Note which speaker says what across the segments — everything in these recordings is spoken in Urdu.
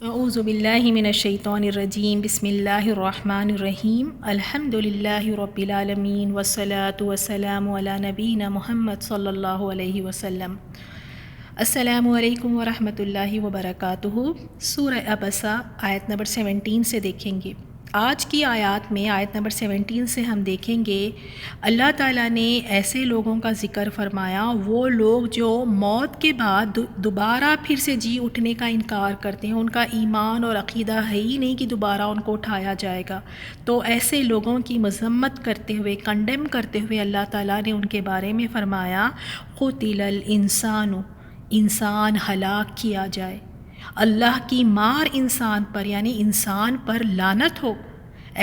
Speaker 1: اعوذ باللہ من الشیطان الرجیم بسم اللہ الرحمن الرحیم الحمد للہ رب العالمین والصلاة والسلام علی نبینا محمد صلی اللہ علیہ وسلم۔ السلام علیکم ورحمۃ اللہ وبرکاتہ۔ سورہ عبسہ آیت نمبر 17 سے دیکھیں گے۔ آج کی آیات میں آیت نمبر 17 سے ہم دیکھیں گے اللہ تعالیٰ نے ایسے لوگوں کا ذکر فرمایا، وہ لوگ جو موت کے بعد دوبارہ پھر سے جی اٹھنے کا انکار کرتے ہیں، ان کا ایمان اور عقیدہ ہے ہی نہیں کہ دوبارہ ان کو اٹھایا جائے گا۔ تو ایسے لوگوں کی مذمت کرتے ہوئے، کنڈیم کرتے ہوئے اللہ تعالیٰ نے ان کے بارے میں فرمایا قتل الانسان، انسان ہلاک کیا جائے۔ اللہ کی مار انسان پر، یعنی انسان پر لعنت ہو،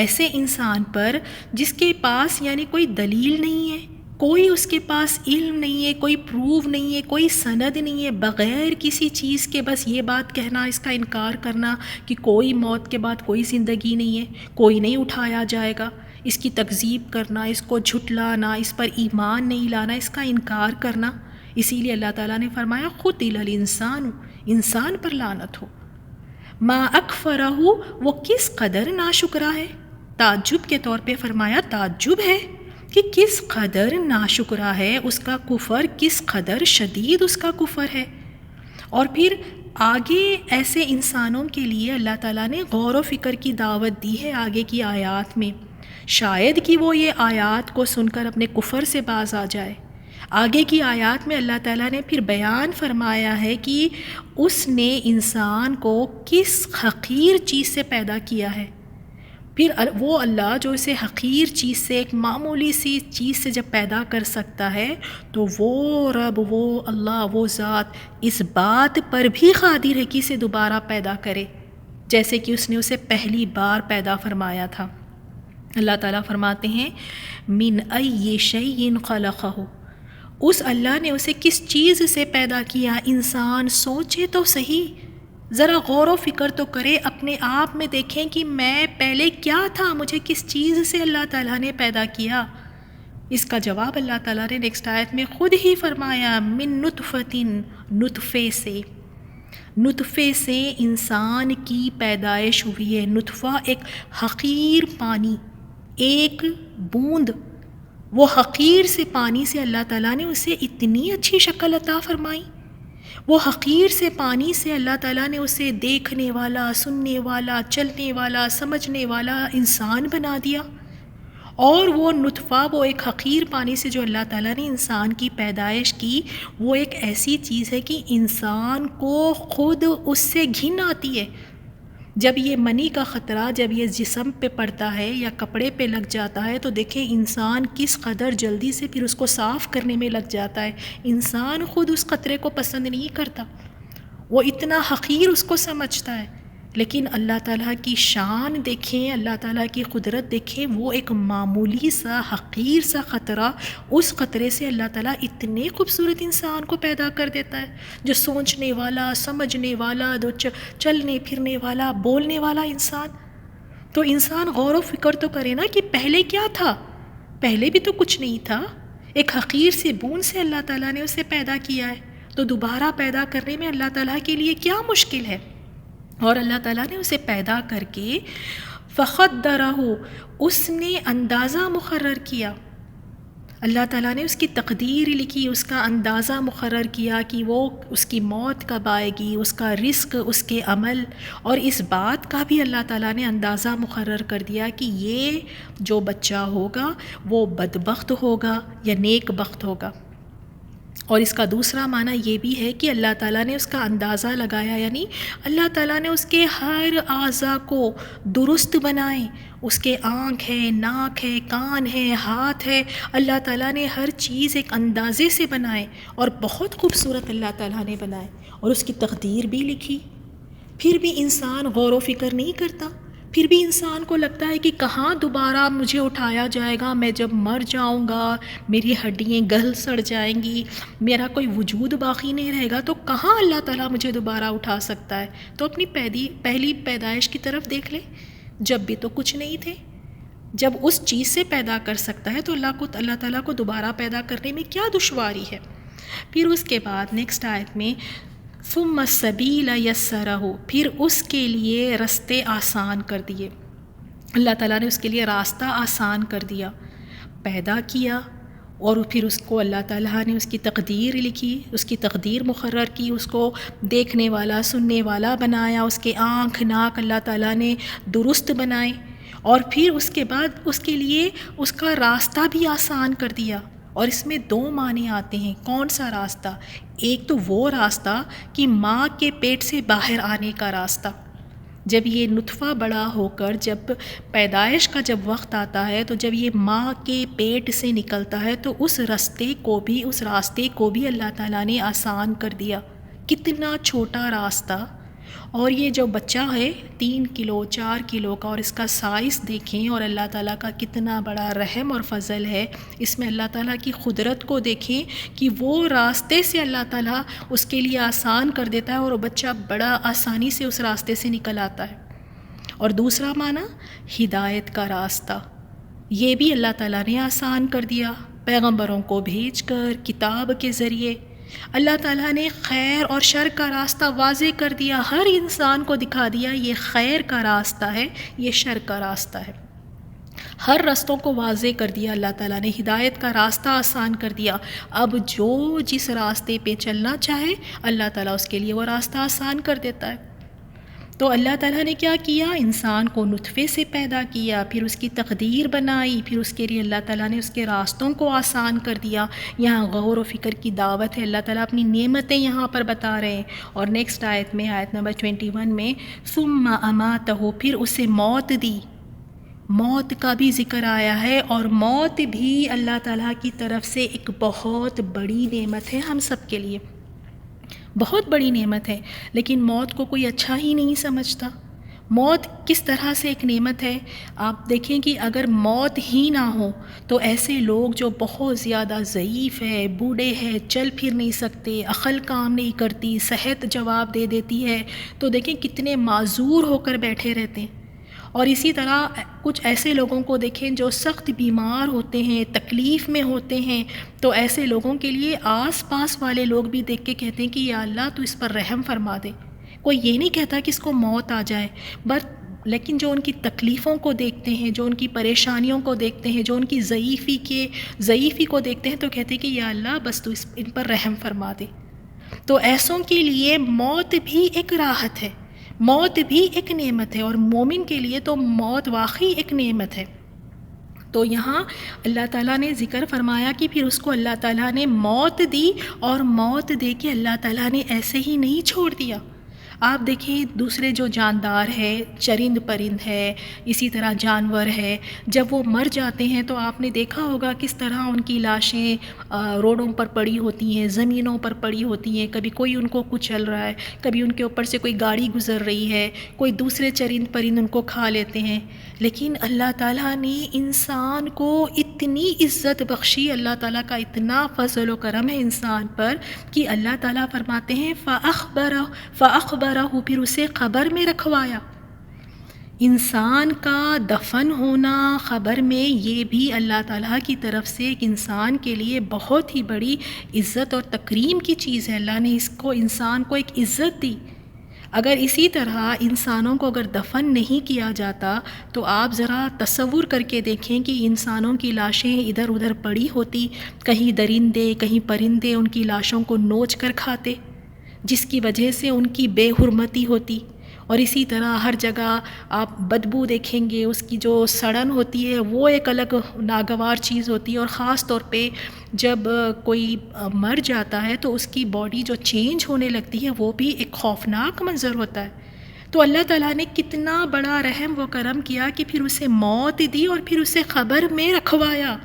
Speaker 1: ایسے انسان پر جس کے پاس یعنی کوئی دلیل نہیں ہے، کوئی اس کے پاس علم نہیں ہے، کوئی پروف نہیں ہے، کوئی سند نہیں ہے، بغیر کسی چیز کے بس یہ بات کہنا، اس کا انکار کرنا کہ کوئی موت کے بعد کوئی زندگی نہیں ہے، کوئی نہیں اٹھایا جائے گا، اس کی تکذیب کرنا، اس کو جھٹلانا، اس پر ایمان نہیں لانا، اس کا انکار کرنا۔ اسی لیے اللہ تعالیٰ نے فرمایا قتل الانسان، انسان پر لعنت ہو۔ ما اکفرہ، وہ کس قدر ناشکرا ہے۔ تعجب کے طور پہ فرمایا، تعجب ہے کہ کس قدر ناشکرا ہے، اس کا کفر کس قدر شدید اس کا کفر ہے۔ اور پھر آگے ایسے انسانوں کے لیے اللہ تعالیٰ نے غور و فکر کی دعوت دی ہے آگے کی آیات میں، شاید کہ وہ یہ آیات کو سن کر اپنے کفر سے باز آ جائے۔ آگے کی آیات میں اللہ تعالیٰ نے پھر بیان فرمایا ہے کہ اس نے انسان کو کس حقیر چیز سے پیدا کیا ہے۔ پھر وہ اللہ جو اسے حقیر چیز سے، ایک معمولی سی چیز سے جب پیدا کر سکتا ہے، تو وہ رب، وہ اللہ، وہ ذات اس بات پر بھی قادر ہے کہ اسے دوبارہ پیدا کرے، جیسے کہ اس نے اسے پہلی بار پیدا فرمایا تھا۔ اللہ تعالیٰ فرماتے ہیں من ای شیء خلقہ، اس اللہ نے اسے کس چیز سے پیدا کیا۔ انسان سوچے تو صحیح، ذرا غور و فکر تو کرے، اپنے آپ میں دیکھیں کہ میں پہلے کیا تھا، مجھے کس چیز سے اللہ تعالیٰ نے پیدا کیا۔ اس کا جواب اللہ تعالیٰ نے نیکسٹ آیت میں خود ہی فرمایا من نطفۃ، نطفے سے انسان کی پیدائش ہوئی ہے۔ نطفہ ایک حقیر پانی، ایک بوند، وہ حقیر سے پانی سے اللہ تعالیٰ نے اسے اتنی اچھی شکل عطا فرمائی، وہ حقیر سے پانی سے اللہ تعالیٰ نے اسے دیکھنے والا، سننے والا، چلنے والا، سمجھنے والا انسان بنا دیا۔ اور وہ نطفہ، وہ ایک حقیر پانی سے جو اللہ تعالیٰ نے انسان کی پیدائش کی، وہ ایک ایسی چیز ہے کہ انسان کو خود اس سے گھن آتی ہے۔ جب یہ منی کا خطرہ جب یہ جسم پہ پڑتا ہے یا کپڑے پہ لگ جاتا ہے، تو دیکھیں انسان کس قدر جلدی سے پھر اس کو صاف کرنے میں لگ جاتا ہے۔ انسان خود اس قطرے کو پسند نہیں کرتا، وہ اتنا حقیر اس کو سمجھتا ہے۔ لیکن اللہ تعالیٰ کی شان دیکھیں، اللہ تعالیٰ کی قدرت دیکھیں، وہ ایک معمولی سا حقیر سا قطرہ، اس قطرے سے اللہ تعالیٰ اتنے خوبصورت انسان کو پیدا کر دیتا ہے، جو سوچنے والا، سمجھنے والا، جو چلنے پھرنے والا، بولنے والا انسان۔ تو انسان غور و فکر تو کرے نا کہ پہلے کیا تھا، پہلے بھی تو کچھ نہیں تھا، ایک حقیر سے بوند سے اللہ تعالیٰ نے اسے پیدا کیا ہے، تو دوبارہ پیدا کرنے میں اللہ تعالیٰ کے لیے کیا مشکل ہے۔ اور اللہ تعالیٰ نے اسے پیدا کر کے فقدرہ، اس نے اندازہ مقرر کیا، اللہ تعالیٰ نے اس کی تقدیر لکھی، اس کا اندازہ مقرر کیا کہ وہ اس کی موت کب آئے گی، اس کا رزق، اس کے عمل، اور اس بات کا بھی اللہ تعالیٰ نے اندازہ مقرر کر دیا کہ یہ جو بچہ ہوگا وہ بدبخت ہوگا یا نیک بخت ہوگا۔ اور اس کا دوسرا معنی یہ بھی ہے کہ اللہ تعالیٰ نے اس کا اندازہ لگایا، یعنی اللہ تعالیٰ نے اس کے ہر اعضاء کو درست بنائے، اس کے آنکھ ہے، ناک ہے، کان ہے، ہاتھ ہے، اللہ تعالیٰ نے ہر چیز ایک اندازے سے بنائے، اور بہت خوبصورت اللہ تعالیٰ نے بنائے، اور اس کی تقدیر بھی لکھی۔ پھر بھی انسان غور و فکر نہیں کرتا، پھر بھی انسان کو لگتا ہے کہ کہاں دوبارہ مجھے اٹھایا جائے گا، میں جب مر جاؤں گا میری ہڈیاں گل سڑ جائیں گی، میرا کوئی وجود باقی نہیں رہے گا، تو کہاں اللہ تعالیٰ مجھے دوبارہ اٹھا سکتا ہے۔ تو اپنی پہلی پیدائش کی طرف دیکھ لے، جب بھی تو کچھ نہیں تھے، جب اس چیز سے پیدا کر سکتا ہے تو اللہ تعالیٰ کو دوبارہ پیدا کرنے میں کیا دشواری ہے۔ پھر اس کے بعد نیکسٹ آیت میں ثم السبیل یسرہ، پھر اس کے لیے رستے آسان کر دیے، اللہ تعالیٰ نے اس کے لیے راستہ آسان کر دیا، پیدا کیا اور پھر اس کو اللہ تعالیٰ نے اس کی تقدیر لکھی، اس کی تقدیر مقرر کی، اس کو دیکھنے والا سننے والا بنایا، اس کے آنکھ ناک اللہ تعالیٰ نے درست بنائے، اور پھر اس کے بعد اس کے لیے اس کا راستہ بھی آسان کر دیا۔ اور اس میں دو معنی آتے ہیں، کون سا راستہ؟ ایک تو وہ راستہ کہ ماں کے پیٹ سے باہر آنے کا راستہ، جب یہ نطفہ بڑا ہو کر جب پیدائش کا جب وقت آتا ہے تو جب یہ ماں کے پیٹ سے نکلتا ہے تو اس راستے کو بھی اللہ تعالیٰ نے آسان کر دیا۔ کتنا چھوٹا راستہ، اور یہ جو بچہ ہے 3 کلو 4 کلو کا، اور اس کا سائز دیکھیں، اور اللہ تعالیٰ کا کتنا بڑا رحم اور فضل ہے اس میں، اللہ تعالیٰ کی قدرت کو دیکھیں کہ وہ راستے سے اللہ تعالیٰ اس کے لیے آسان کر دیتا ہے اور وہ بچہ بڑا آسانی سے اس راستے سے نکل آتا ہے۔ اور دوسرا معنی ہدایت کا راستہ، یہ بھی اللہ تعالیٰ نے آسان کر دیا، پیغمبروں کو بھیج کر کتاب کے ذریعے اللہ تعالیٰ نے خیر اور شر کا راستہ واضح کر دیا، ہر انسان کو دکھا دیا یہ خیر کا راستہ ہے، یہ شر کا راستہ ہے، ہر رستوں کو واضح کر دیا اللہ تعالیٰ نے، ہدایت کا راستہ آسان کر دیا۔ اب جو جس راستے پہ چلنا چاہے اللہ تعالیٰ اس کے لیے وہ راستہ آسان کر دیتا ہے۔ تو اللہ تعالیٰ نے کیا کیا؟ انسان کو نطفے سے پیدا کیا، پھر اس کی تقدیر بنائی، پھر اس کے لیے اللہ تعالیٰ نے اس کے راستوں کو آسان کر دیا۔ یہاں غور و فکر کی دعوت ہے، اللہ تعالیٰ اپنی نعمتیں یہاں پر بتا رہے ہیں۔ اور نیکسٹ آیت میں، آیت نمبر 21 میں، ثم اماتہ، پھر اسے موت دی، موت کا بھی ذکر آیا ہے، اور موت بھی اللہ تعالیٰ کی طرف سے ایک بہت بڑی نعمت ہے ہم سب کے لیے، بہت بڑی نعمت ہے، لیکن موت کو کوئی اچھا ہی نہیں سمجھتا۔ موت کس طرح سے ایک نعمت ہے؟ آپ دیکھیں کہ اگر موت ہی نہ ہو تو ایسے لوگ جو بہت زیادہ ضعیف ہے، بوڑھے ہیں، چل پھر نہیں سکتے، عقل کام نہیں کرتی، صحت جواب دے دیتی ہے، تو دیکھیں کتنے معذور ہو کر بیٹھے رہتے ہیں۔ اور اسی طرح کچھ ایسے لوگوں کو دیکھیں جو سخت بیمار ہوتے ہیں، تکلیف میں ہوتے ہیں، تو ایسے لوگوں کے لیے آس پاس والے لوگ بھی دیکھ کے کہتے ہیں کہ یا اللہ تو اس پر رحم فرما دے۔ کوئی یہ نہیں کہتا کہ اس کو موت آ جائے، لیکن جو ان کی تکلیفوں کو دیکھتے ہیں، جو ان کی پریشانیوں کو دیکھتے ہیں، جو ان کی ضعیفی کو دیکھتے ہیں، تو کہتے ہیں کہ یا اللہ بس تو ان پر رحم فرما دے۔ تو ایسوں کے لیے موت بھی ایک راحت ہے، موت بھی ایک نعمت ہے، اور مومن کے لیے تو موت واقعی ایک نعمت ہے۔ تو یہاں اللہ تعالیٰ نے ذکر فرمایا کہ پھر اس کو اللہ تعالیٰ نے موت دی، اور موت دے کے اللہ تعالیٰ نے ایسے ہی نہیں چھوڑ دیا۔ آپ دیکھیں دوسرے جو جاندار ہے، چرند پرند ہے، اسی طرح جانور ہے، جب وہ مر جاتے ہیں تو آپ نے دیکھا ہوگا کس طرح ان کی لاشیں روڈوں پر پڑی ہوتی ہیں، زمینوں پر پڑی ہوتی ہیں، کبھی کوئی ان کو کچل رہا ہے، کبھی ان کے اوپر سے کوئی گاڑی گزر رہی ہے، کوئی دوسرے چرند پرند ان کو کھا لیتے ہیں۔ لیکن اللہ تعالیٰ نے انسان کو اتنی عزت بخشی، اللہ تعالیٰ کا اتنا فضل و کرم ہے انسان پر کہ اللہ تعالیٰ فرماتے ہیں فَأَخْبَرَهُ، پھر اسے قبر میں رکھوایا۔ انسان کا دفن ہونا قبر میں، یہ بھی اللہ تعالیٰ کی طرف سے ایک انسان کے لیے بہت ہی بڑی عزت اور تکریم کی چیز ہے۔ اللہ نے انسان کو ایک عزت دی۔ اگر اسی طرح انسانوں کو اگر دفن نہیں کیا جاتا تو آپ ذرا تصور کر کے دیکھیں کہ انسانوں کی لاشیں ادھر ادھر پڑی ہوتی، کہیں درندے کہیں پرندے ان کی لاشوں کو نوچ کر کھاتے، جس کی وجہ سے ان کی بے حرمتی ہوتی۔ اور اسی طرح ہر جگہ آپ بدبو دیکھیں گے، اس کی جو سڑن ہوتی ہے وہ ایک الگ ناگوار چیز ہوتی ہے، اور خاص طور پہ جب کوئی مر جاتا ہے تو اس کی باڈی جو چینج ہونے لگتی ہے وہ بھی ایک خوفناک منظر ہوتا ہے۔ تو اللہ تعالیٰ نے کتنا بڑا رحم و کرم کیا کہ پھر اسے موت دی اور پھر اسے قبر میں رکھوایا۔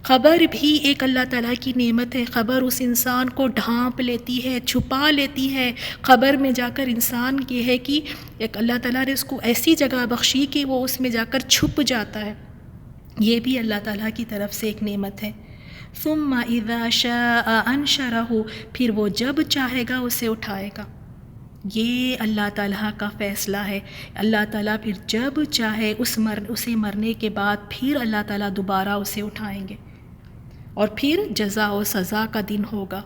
Speaker 1: قبر بھی ایک اللہ تعالیٰ کی نعمت ہے، قبر اس انسان کو ڈھانپ لیتی ہے، چھپا لیتی ہے۔ قبر میں جا کر انسان یہ ہے کہ ایک اللہ تعالیٰ نے اس کو ایسی جگہ بخشی کہ وہ اس میں جا کر چھپ جاتا ہے، یہ بھی اللہ تعالیٰ کی طرف سے ایک نعمت ہے۔ ثم اذا شاء انشرہ، پھر وہ جب چاہے گا اسے اٹھائے گا۔ یہ اللہ تعالیٰ کا فیصلہ ہے، اللہ تعالیٰ پھر جب چاہے اسے مرنے کے بعد پھر اللہ تعالیٰ دوبارہ اسے اٹھائیں گے، اور پھر جزا و سزا کا دن ہوگا۔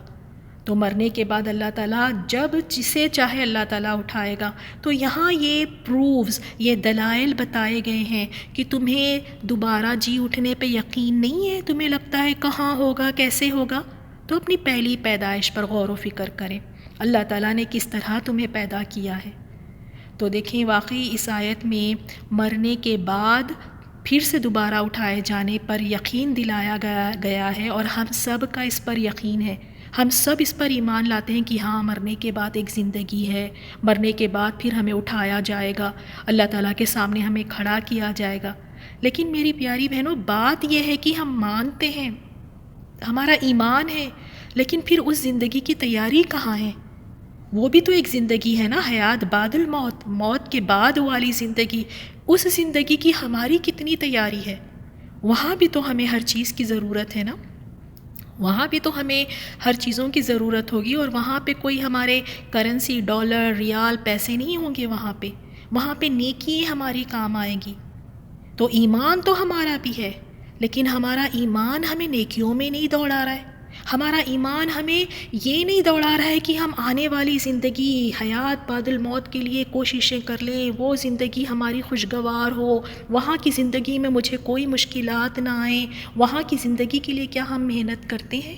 Speaker 1: تو مرنے کے بعد اللہ تعالیٰ جب جسے چاہے اللہ تعالیٰ اٹھائے گا۔ تو یہاں یہ پروفز، یہ دلائل بتائے گئے ہیں کہ تمہیں دوبارہ جی اٹھنے پہ یقین نہیں ہے، تمہیں لگتا ہے کہاں ہوگا، کیسے ہوگا، تو اپنی پہلی پیدائش پر غور و فکر کریں، اللہ تعالیٰ نے کس طرح تمہیں پیدا کیا ہے۔ تو دیکھیں واقعی اس آیت میں مرنے کے بعد پھر سے دوبارہ اٹھائے جانے پر یقین دلایا گیا ہے، اور ہم سب کا اس پر یقین ہے، ہم سب اس پر ایمان لاتے ہیں کہ ہاں مرنے کے بعد ایک زندگی ہے، مرنے کے بعد پھر ہمیں اٹھایا جائے گا، اللہ تعالیٰ کے سامنے ہمیں کھڑا کیا جائے گا۔ لیکن میری پیاری بہنوں، بات یہ ہے کہ ہم مانتے ہیں، ہمارا ایمان ہے، لیکن پھر اس زندگی کی تیاری کہاں ہے؟ وہ بھی تو ایک زندگی ہے نا، حیات بعد الموت، موت کے بعد والی زندگی، اس زندگی کی ہماری کتنی تیاری ہے؟ وہاں بھی تو ہمیں ہر چیز کی ضرورت ہے نا، وہاں بھی تو ہمیں ہر چیزوں کی ضرورت ہوگی، اور وہاں پہ کوئی ہمارے کرنسی، ڈالر، ریال، پیسے نہیں ہوں گے، وہاں پہ نیکی ہماری کام آئے گی۔ تو ایمان تو ہمارا بھی ہے، لیکن ہمارا ایمان ہمیں نیکیوں میں نہیں دوڑا رہا ہے، ہمارا ایمان ہمیں یہ نہیں دوڑا رہا ہے کہ ہم آنے والی زندگی حیات بعد الموت کے لیے کوششیں کر لیں، وہ زندگی ہماری خوشگوار ہو، وہاں کی زندگی میں مجھے کوئی مشکلات نہ آئیں، وہاں کی زندگی کے لیے کیا ہم محنت کرتے ہیں؟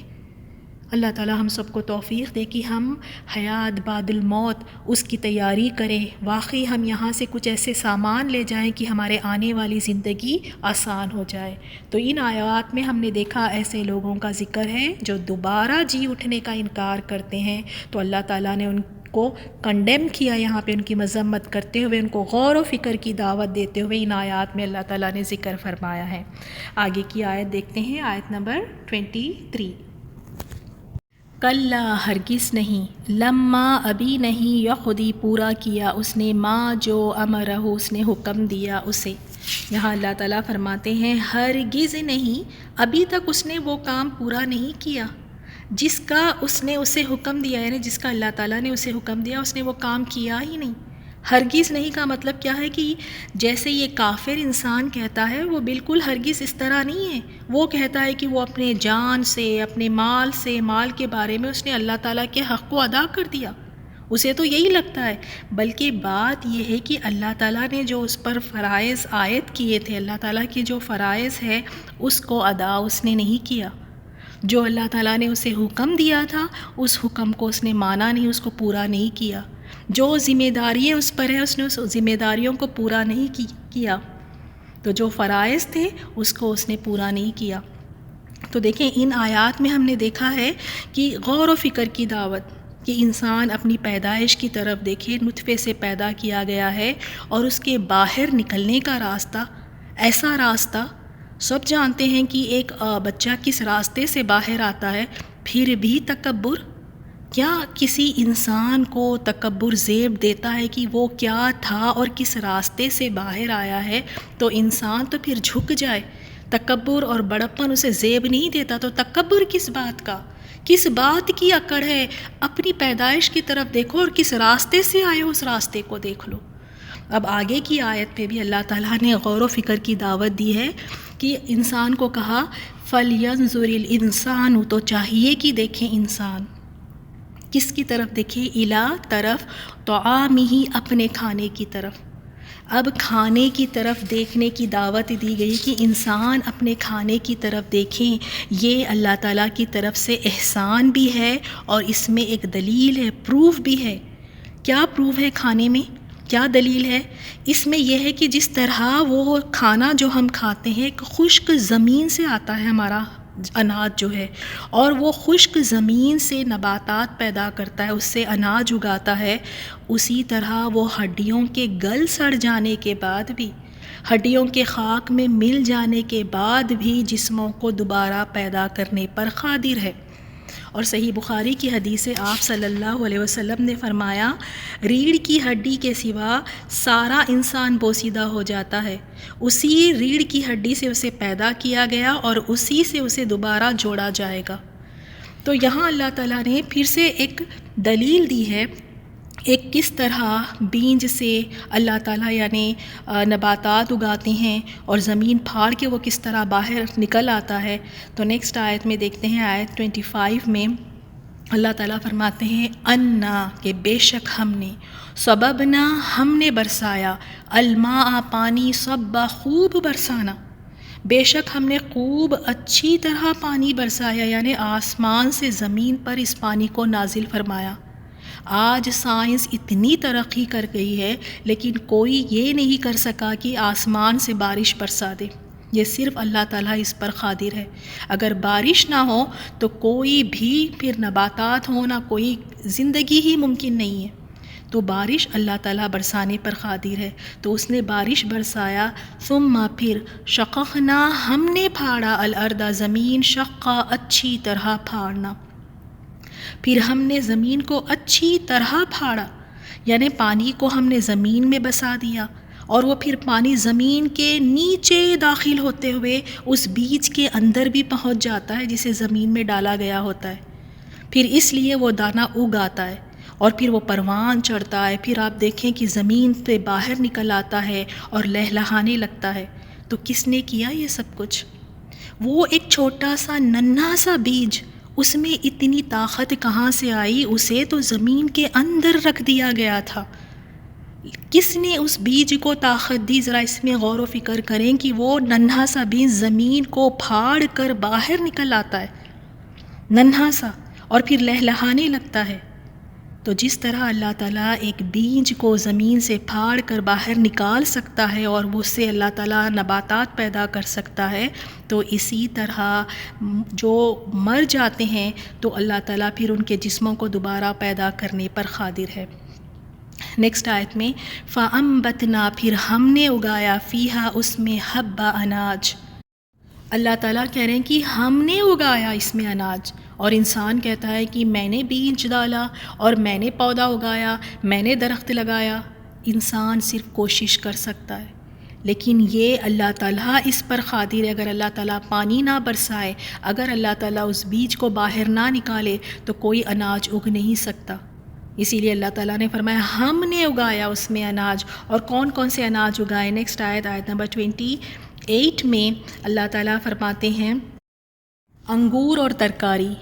Speaker 1: اللہ تعالیٰ ہم سب کو توفیق دے کہ ہم حیات بعد الموت اس کی تیاری کریں، واقعی ہم یہاں سے کچھ ایسے سامان لے جائیں کہ ہمارے آنے والی زندگی آسان ہو جائے۔ تو ان آیات میں ہم نے دیکھا ایسے لوگوں کا ذکر ہے جو دوبارہ جی اٹھنے کا انکار کرتے ہیں، تو اللہ تعالیٰ نے ان کو کنڈیم کیا، یہاں پہ ان کی مذمت کرتے ہوئے، ان کو غور و فکر کی دعوت دیتے ہوئے ان آیات میں اللہ تعالیٰ نے ذکر فرمایا ہے۔ آگے کی آیت دیکھتے ہیں، آیت نمبر 23۔ کلا ہرگز نہیں، لما ابھی نہیں، یا خودی پورا کیا اس نے، ماں جو امرہ اس نے حکم دیا اسے۔ یہاں اللہ تعالیٰ فرماتے ہیں ہرگز نہیں، ابھی تک اس نے وہ کام پورا نہیں کیا جس کا اس نے اسے حکم دیا، یعنی جس کا اللہ تعالیٰ نے اسے حکم دیا اس نے وہ کام کیا ہی نہیں۔ ہرگز نہیں کا مطلب کیا ہے کہ جیسے یہ کافر انسان کہتا ہے، وہ بالکل ہرگز اس طرح نہیں ہے، وہ کہتا ہے کہ وہ اپنے جان سے، اپنے مال سے، مال کے بارے میں اس نے اللہ تعالیٰ کے حق کو ادا کر دیا، اسے تو یہی لگتا ہے، بلکہ بات یہ ہے کہ اللہ تعالیٰ نے جو اس پر فرائض عائد کیے تھے، اللہ تعالیٰ کی جو فرائض ہے اس کو ادا اس نے نہیں کیا، جو اللہ تعالیٰ نے اسے حکم دیا تھا اس حکم کو اس نے مانا نہیں، اس کو پورا نہیں کیا، جو ذمہ داریاں اس پر ہیں اس نے اس ذمہ داریوں کو پورا نہیں کیا، تو جو فرائض تھے اس کو اس نے پورا نہیں کیا۔ تو دیکھیں ان آیات میں ہم نے دیکھا ہے کہ غور و فکر کی دعوت، کہ انسان اپنی پیدائش کی طرف دیکھے، نطفے سے پیدا کیا گیا ہے، اور اس کے باہر نکلنے کا راستہ، ایسا راستہ سب جانتے ہیں کہ ایک بچہ کس راستے سے باہر آتا ہے، پھر بھی تکبر، کیا کسی انسان کو تکبر زیب دیتا ہے کہ وہ کیا تھا اور کس راستے سے باہر آیا ہے؟ تو انسان تو پھر جھک جائے، تکبر اور بڑپن اسے زیب نہیں دیتا، تو تکبر کس بات کا، کس بات کی اکڑ ہے؟ اپنی پیدائش کی طرف دیکھو اور کس راستے سے آئے ہو اس راستے کو دیکھ لو۔ اب آگے کی آیت پہ بھی اللہ تعالیٰ نے غور و فکر کی دعوت دی ہے کہ انسان کو کہا فَلْيَنْظُرِ الْإِنسَانُ، تو چاہیے کہ دیکھیں انسان کس کی طرف دیکھے، اِلیٰ طرف، طعامہ اپنے کھانے کی طرف۔ اب کھانے کی طرف دیکھنے کی دعوت دی گئی کہ انسان اپنے کھانے کی طرف دیکھیں، یہ اللہ تعالیٰ کی طرف سے احسان بھی ہے، اور اس میں ایک دلیل ہے، پروف بھی ہے۔ کیا پروف ہے کھانے میں؟ کیا دلیل ہے؟ اس میں یہ ہے کہ جس طرح وہ کھانا جو ہم کھاتے ہیں ایک خشک زمین سے آتا ہے، ہمارا اناج جو ہے، اور وہ خشک زمین سے نباتات پیدا کرتا ہے، اس سے اناج اگاتا ہے، اسی طرح وہ ہڈیوں کے گل سڑ جانے کے بعد بھی، ہڈیوں کے خاک میں مل جانے کے بعد بھی جسموں کو دوبارہ پیدا کرنے پر قادر ہے۔ اور صحیح بخاری کی حدیث سے آپ صلی اللہ علیہ وسلم نے فرمایا ریڑھ کی ہڈی کے سوا سارا انسان بوسیدہ ہو جاتا ہے، اسی ریڑھ کی ہڈی سے اسے پیدا کیا گیا اور اسی سے اسے دوبارہ جوڑا جائے گا۔ تو یہاں اللہ تعالیٰ نے پھر سے ایک دلیل دی ہے، ایک کس طرح بیج سے اللہ تعالیٰ یعنی نباتات اگاتے ہیں اور زمین پھاڑ کے وہ کس طرح باہر نکل آتا ہے۔ تو نیکسٹ آیت میں دیکھتے ہیں، آیت 25 میں اللہ تعالیٰ فرماتے ہیں انا کہ بے شک ہم نے، سببنا ہم نے برسایا، الماء پانی، صبا خوب برسانا، بے شک ہم نے خوب اچھی طرح پانی برسایا، یعنی آسمان سے زمین پر اس پانی کو نازل فرمایا۔ آج سائنس اتنی ترقی کر گئی ہے لیکن کوئی یہ نہیں کر سکا کہ آسمان سے بارش برسا دے، یہ صرف اللہ تعالیٰ اس پر قادر ہے۔ اگر بارش نہ ہو تو کوئی بھی پھر نباتات ہو، نہ کوئی زندگی ہی ممکن نہیں ہے۔ تو بارش اللہ تعالیٰ برسانے پر قادر ہے، تو اس نے بارش برسایا۔ ثم پھر شققنا ہم نے پھاڑا، الارض زمین، شقا اچھی طرح پھاڑنا، پھر ہم نے زمین کو اچھی طرح پھاڑا، یعنی پانی کو ہم نے زمین میں بسا دیا، اور وہ پھر پانی زمین کے نیچے داخل ہوتے ہوئے اس بیج کے اندر بھی پہنچ جاتا ہے جسے زمین میں ڈالا گیا ہوتا ہے، پھر اس لیے وہ دانہ اگ آتا ہے، اور پھر وہ پروان چڑھتا ہے، پھر آپ دیکھیں کہ زمین پہ باہر نکل آتا ہے اور لہلہانے لگتا ہے۔ تو کس نے کیا یہ سب کچھ؟ وہ ایک چھوٹا سا ننھا سا بیج، اس میں اتنی طاقت کہاں سے آئی؟ اسے تو زمین کے اندر رکھ دیا گیا تھا۔ کس نے اس بیج کو طاقت دی؟ ذرا اس میں غور و فکر کریں کہ وہ ننھا سا بیج زمین کو پھاڑ کر باہر نکل آتا ہے، ننھا سا، اور پھر لہلہانے لگتا ہے۔ تو جس طرح اللہ تعالیٰ ایک بیج کو زمین سے پھاڑ کر باہر نکال سکتا ہے اور اس سے اللہ تعالیٰ نباتات پیدا کر سکتا ہے، تو اسی طرح جو مر جاتے ہیں تو اللہ تعالیٰ پھر ان کے جسموں کو دوبارہ پیدا کرنے پر قادر ہے۔ نیکسٹ آیت میں فَأَنبَتْنَا پھر ہم نے اگایا، فیہا اس میں، حبّا اناج، اللہ تعالیٰ کہہ رہے ہیں کہ ہم نے اگایا اس میں اناج، اور انسان کہتا ہے کہ میں نے بیج ڈالا اور میں نے پودا اگایا، میں نے درخت لگایا۔ انسان صرف کوشش کر سکتا ہے، لیکن یہ اللہ تعالیٰ اس پر قادر ہے۔ اگر اللہ تعالیٰ پانی نہ برسائے، اگر اللہ تعالیٰ اس بیج کو باہر نہ نکالے تو کوئی اناج اگ نہیں سکتا۔ اسی لیے اللہ تعالیٰ نے فرمایا ہم نے اگایا اس میں اناج، اور کون کون سے اناج اگائے؟ نیکسٹ آیت نمبر 28 میں اللہ تعالیٰ فرماتے ہیں انگور اور ترکاری۔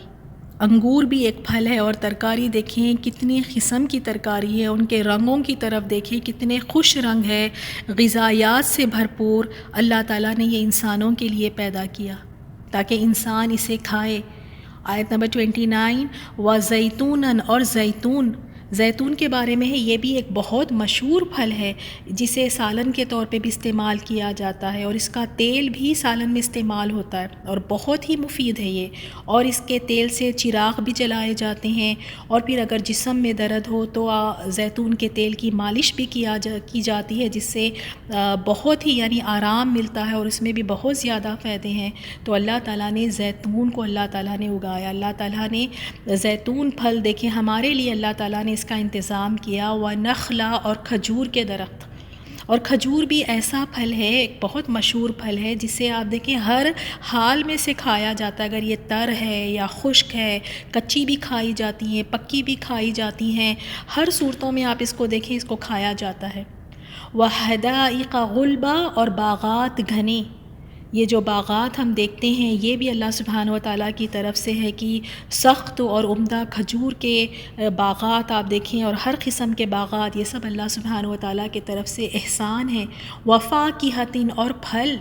Speaker 1: انگور بھی ایک پھل ہے، اور ترکاری دیکھیں کتنی قسم کی ترکاری ہے، ان کے رنگوں کی طرف دیکھیں کتنے خوش رنگ ہے، غذائیات سے بھرپور۔ اللہ تعالیٰ نے یہ انسانوں کے لیے پیدا کیا تاکہ انسان اسے کھائے۔ آیت نمبر 29 وَزَيْتُونًا اور زیتون، زیتون کے بارے میں ہے، یہ بھی ایک بہت مشہور پھل ہے جسے سالن کے طور پہ بھی استعمال کیا جاتا ہے، اور اس کا تیل بھی سالن میں استعمال ہوتا ہے اور بہت ہی مفید ہے یہ، اور اس کے تیل سے چراغ بھی جلائے جاتے ہیں، اور پھر اگر جسم میں درد ہو تو زیتون کے تیل کی مالش بھی کی جاتی ہے، جس سے بہت ہی یعنی آرام ملتا ہے، اور اس میں بھی بہت زیادہ فائدے ہیں۔ تو اللہ تعالیٰ نے زیتون کو اللہ تعالیٰ نے اگایا، اللہ تعالیٰ نے زیتون پھل دیکھیں ہمارے لیے اللہ تعالیٰ نے اس کا انتظام کیا، وَنَخْلًا اور کھجور کے درخت، اور کھجور بھی ایسا پھل ہے، ایک بہت مشہور پھل ہے جسے آپ دیکھیں ہر حال میں سے کھایا جاتا ہے، اگر یہ تر ہے یا خشک ہے، کچی بھی کھائی جاتی ہیں، پکی بھی کھائی جاتی ہیں، ہر صورتوں میں آپ اس کو دیکھیں اس کو کھایا جاتا ہے۔ وَحَدَائِقَ غُلْبًا اور باغات گھنے، یہ جو باغات ہم دیکھتے ہیں یہ بھی اللہ سبحانہ و تعالیٰ کی طرف سے ہے کہ سخت اور عمدہ کھجور کے باغات آپ دیکھیں، اور ہر قسم کے باغات، یہ سب اللہ سبحانہ و تعالیٰ کی طرف سے احسان ہے۔ وَفَاكِهَةٍ اور پھل،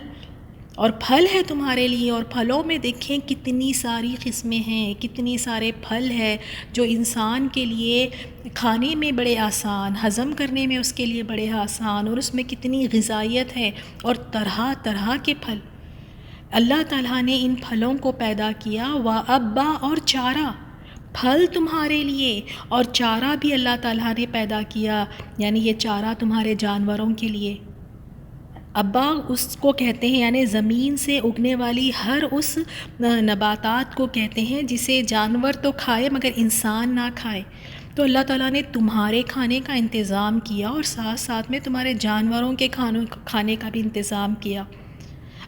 Speaker 1: اور پھل ہے تمہارے لیے، اور پھلوں میں دیکھیں کتنی ساری قسمیں ہیں، کتنی سارے پھل ہیں جو انسان کے لیے کھانے میں بڑے آسان، ہضم کرنے میں اس کے لیے بڑے آسان، اور اس میں کتنی غذائیت ہے، اور طرح طرح کے پھل اللہ تعالیٰ نے ان پھلوں کو پیدا کیا۔ وَأَبًّا اور چارہ، پھل تمہارے لیے اور چارہ بھی اللہ تعالیٰ نے پیدا کیا، یعنی یہ چارہ تمہارے جانوروں کے لیے۔ ابا اس کو کہتے ہیں یعنی زمین سے اگنے والی ہر اس نباتات کو کہتے ہیں جسے جانور تو کھائے مگر انسان نہ کھائے، تو اللہ تعالیٰ نے تمہارے کھانے کا انتظام کیا اور ساتھ ساتھ میں تمہارے جانوروں کے کھانے کا بھی انتظام کیا۔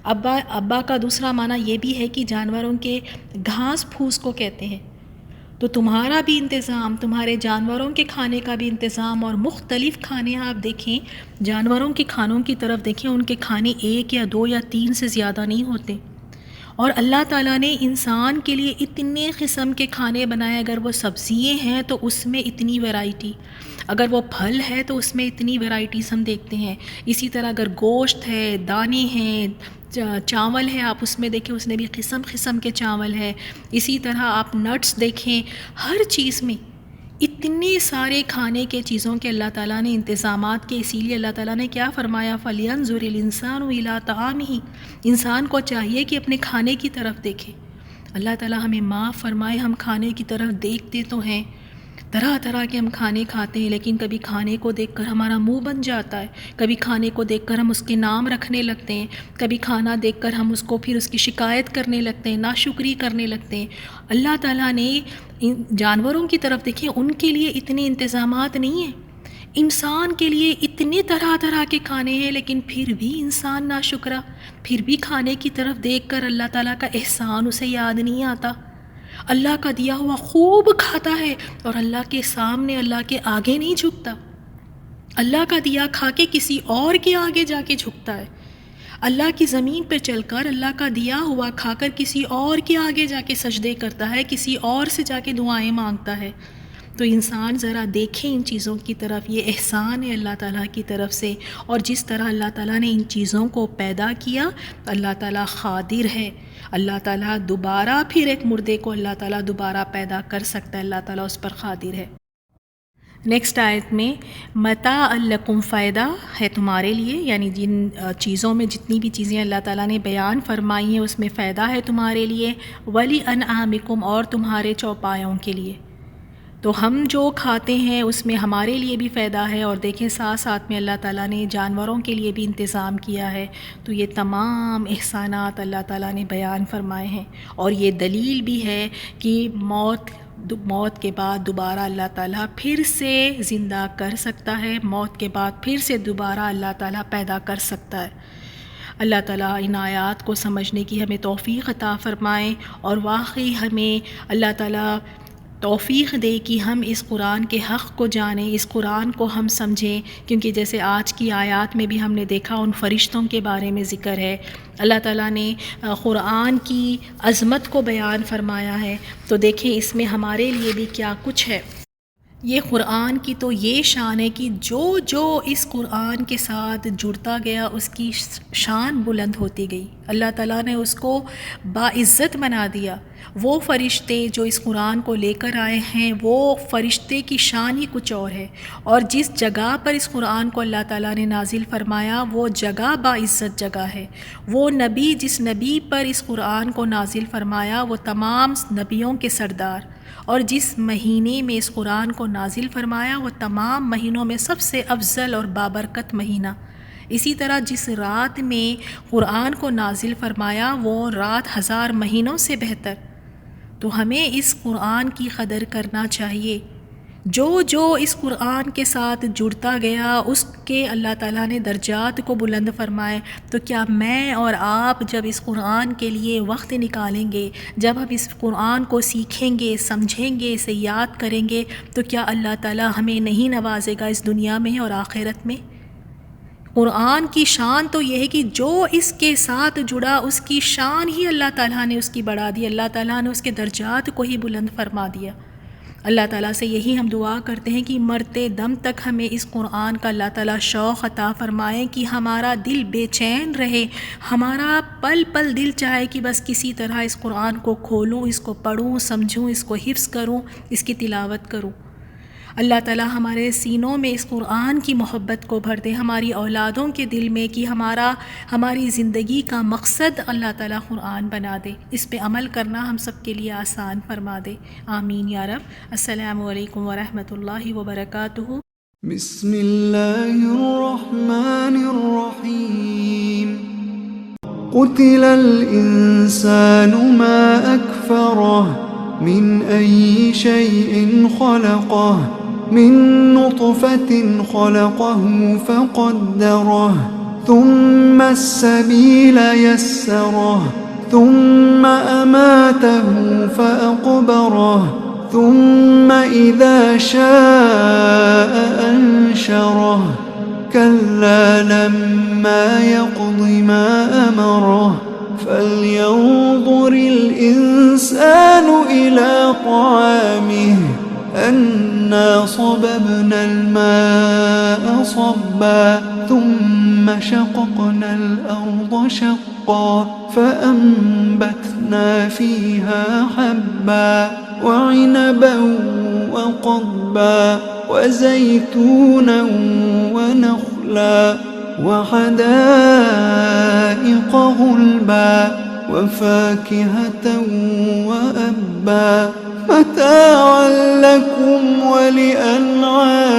Speaker 1: ابا کا دوسرا معنی یہ بھی ہے کہ جانوروں کے گھاس پھوس کو کہتے ہیں، تو تمہارا بھی انتظام، تمہارے جانوروں کے کھانے کا بھی انتظام، اور مختلف کھانے آپ دیکھیں، جانوروں کے کھانوں کی طرف دیکھیں، ان کے کھانے 1 یا 2 یا 3 سے زیادہ نہیں ہوتے، اور اللہ تعالیٰ نے انسان کے لیے اتنے قسم کے کھانے بنائے، اگر وہ سبزیاں ہیں تو اس میں اتنی ویرائٹی، اگر وہ پھل ہے تو اس میں اتنی ویرائٹیز ہم دیکھتے ہیں. اسی طرح اگر گوشت ہے، دانے ہیں، چاول ہے، آپ اس میں دیکھیں اس میں بھی قسم قسم کے چاول ہے. اسی طرح آپ نٹس دیکھیں، ہر چیز میں اتنے سارے کھانے کے چیزوں کے اللہ تعالیٰ نے انتظامات کے. اسی لیے اللہ تعالیٰ نے کیا فرمایا، فَلْيَنْظُرِ الْإِنسَانُ إِلَىٰ طَعَامِهِ، انسان کو چاہیے کہ اپنے کھانے کی طرف دیکھے. اللہ تعالیٰ ہمیں معاف فرمائے، ہم کھانے کی طرف دیکھتے تو ہیں، طرح طرح کے ہم کھانے کھاتے ہیں، لیکن کبھی کھانے کو دیکھ کر ہمارا منہ بن جاتا ہے، کبھی کھانے کو دیکھ کر ہم اس کے نام رکھنے لگتے ہیں، کبھی کھانا دیکھ کر ہم اس کو پھر اس کی شکایت کرنے لگتے ہیں، ناشکری کرنے لگتے ہیں. اللہ تعالیٰ نے جانوروں کی طرف دیکھیں، ان کے لیے اتنے انتظامات نہیں ہیں. انسان کے لیے اتنے طرح طرح کے کھانے ہیں، لیکن پھر بھی انسان ناشکرا، پھر بھی کھانے کی طرف دیکھ کر اللہ تعالیٰ کا احسان اسے یاد نہیں آتا. اللہ کا دیا ہوا خوب کھاتا ہے اور اللہ کے سامنے، اللہ کے آگے نہیں جھکتا. اللہ کا دیا کھا کے کسی اور کے آگے جا کے جھکتا ہے. اللہ کی زمین پہ چل کر اللہ کا دیا ہوا کھا کر کسی اور کے آگے جا کے سجدے کرتا ہے، کسی اور سے جا کے دعائیں مانگتا ہے. تو انسان ذرا دیکھیں ان چیزوں کی طرف، یہ احسان ہے اللہ تعالیٰ کی طرف سے. اور جس طرح اللہ تعالیٰ نے ان چیزوں کو پیدا کیا، اللہ تعالیٰ قادر ہے. اللہ تعالیٰ دوبارہ پھر ایک مردے کو اللہ تعالیٰ دوبارہ پیدا کر سکتا ہے، اللہ تعالیٰ اس پر قادر ہے. نیکسٹ آیت میں متاع لکم، فائدہ ہے تمہارے لیے، یعنی جن چیزوں میں جتنی بھی چیزیں اللہ تعالیٰ نے بیان فرمائی ہیں اس میں فائدہ ہے تمہارے لیے. ولی انعامکم، اور تمہارے چوپایوں کے لیے. تو ہم جو کھاتے ہیں اس میں ہمارے لیے بھی فائدہ ہے، اور دیکھیں ساتھ ساتھ میں اللہ تعالیٰ نے جانوروں کے لیے بھی انتظام کیا ہے. تو یہ تمام احسانات اللہ تعالیٰ نے بیان فرمائے ہیں، اور یہ دلیل بھی ہے کہ موت کے بعد دوبارہ اللہ تعالیٰ پھر سے زندہ کر سکتا ہے، موت کے بعد پھر سے دوبارہ اللہ تعالیٰ پیدا کر سکتا ہے. اللہ تعالیٰ ان آیات کو سمجھنے کی ہمیں توفیق عطا فرمائے، اور واقعی ہمیں اللہ تعالیٰ توفیق دے کہ ہم اس قرآن کے حق کو جانیں، اس قرآن کو ہم سمجھیں. کیونکہ جیسے آج کی آیات میں بھی ہم نے دیکھا ان فرشتوں کے بارے میں ذکر ہے، اللہ تعالیٰ نے قرآن کی عظمت کو بیان فرمایا ہے. تو دیکھیں اس میں ہمارے لیے بھی کیا کچھ ہے. یہ قرآن کی تو یہ شان ہے کہ جو اس قرآن کے ساتھ جڑتا گیا اس کی شان بلند ہوتی گئی. اللہ تعالیٰ نے اس کو باعزت بنا دیا. وہ فرشتے جو اس قرآن کو لے کر آئے ہیں، وہ فرشتے کی شان ہی کچھ اور ہے. اور جس جگہ پر اس قرآن کو اللہ تعالیٰ نے نازل فرمایا وہ جگہ باعزت جگہ ہے. وہ نبی جس نبی پر اس قرآن کو نازل فرمایا وہ تمام نبیوں کے سردار، اور جس مہینے میں اس قرآن کو نازل فرمایا وہ تمام مہینوں میں سب سے افضل اور بابرکت مہینہ. اسی طرح جس رات میں قرآن کو نازل فرمایا وہ رات 1000 مہینوں سے بہتر. تو ہمیں اس قرآن کی قدر کرنا چاہیے. جو اس قرآن کے ساتھ جڑتا گیا اس کے اللہ تعالیٰ نے درجات کو بلند فرمائے. تو کیا میں اور آپ جب اس قرآن کے لیے وقت نکالیں گے، جب ہم اس قرآن کو سیکھیں گے، سمجھیں گے، اسے یاد کریں گے، تو کیا اللہ تعالیٰ ہمیں نہیں نوازے گا اس دنیا میں اور آخرت میں؟ قرآن کی شان تو یہ ہے کہ جو اس کے ساتھ جڑا اس کی شان ہی اللہ تعالیٰ نے اس کی بڑھا دی، اللہ تعالیٰ نے اس کے درجات کو ہی بلند فرما دیا. اللہ تعالیٰ سے یہی ہم دعا کرتے ہیں کہ مرتے دم تک ہمیں اس قرآن کا اللہ تعالیٰ شوق عطا فرمائیں کہ ہمارا دل بے چین رہے، ہمارا پل پل دل چاہے کہ بس کسی طرح اس قرآن کو کھولوں، اس کو پڑھوں، سمجھوں، اس کو حفظ کروں، اس کی تلاوت کروں. اللہ تعالیٰ ہمارے سینوں میں اس قرآن کی محبت کو بھر دے، ہماری اولادوں کے دل میں کہ ہماری زندگی کا مقصد اللہ تعالیٰ قرآن بنا دے، اس پہ عمل کرنا ہم سب کے لیے آسان فرما دے. آمین یا رب. السلام علیکم ورحمۃ اللہ وبرکاتہ.
Speaker 2: بسم اللہ الرحمن الرحیم. قتل الانسان ما اکفرہ من ای شیء خلقہ من نطفة خلقه فقدره ثم السبيل يسره ثم أماته فأقبره ثم إذا شاء أنشره كلا لما يقض ما أمره فلينظر الإنسان إلى طعامه أنا صببنا الماء صبا ثم شققنا الأرض شقا فأنبتنا فيها حبا وعنبا وقضبا وزيتونا ونخلا وحدائق غلبا وفاكهة وأبا متاعا لكم ولأنعامكم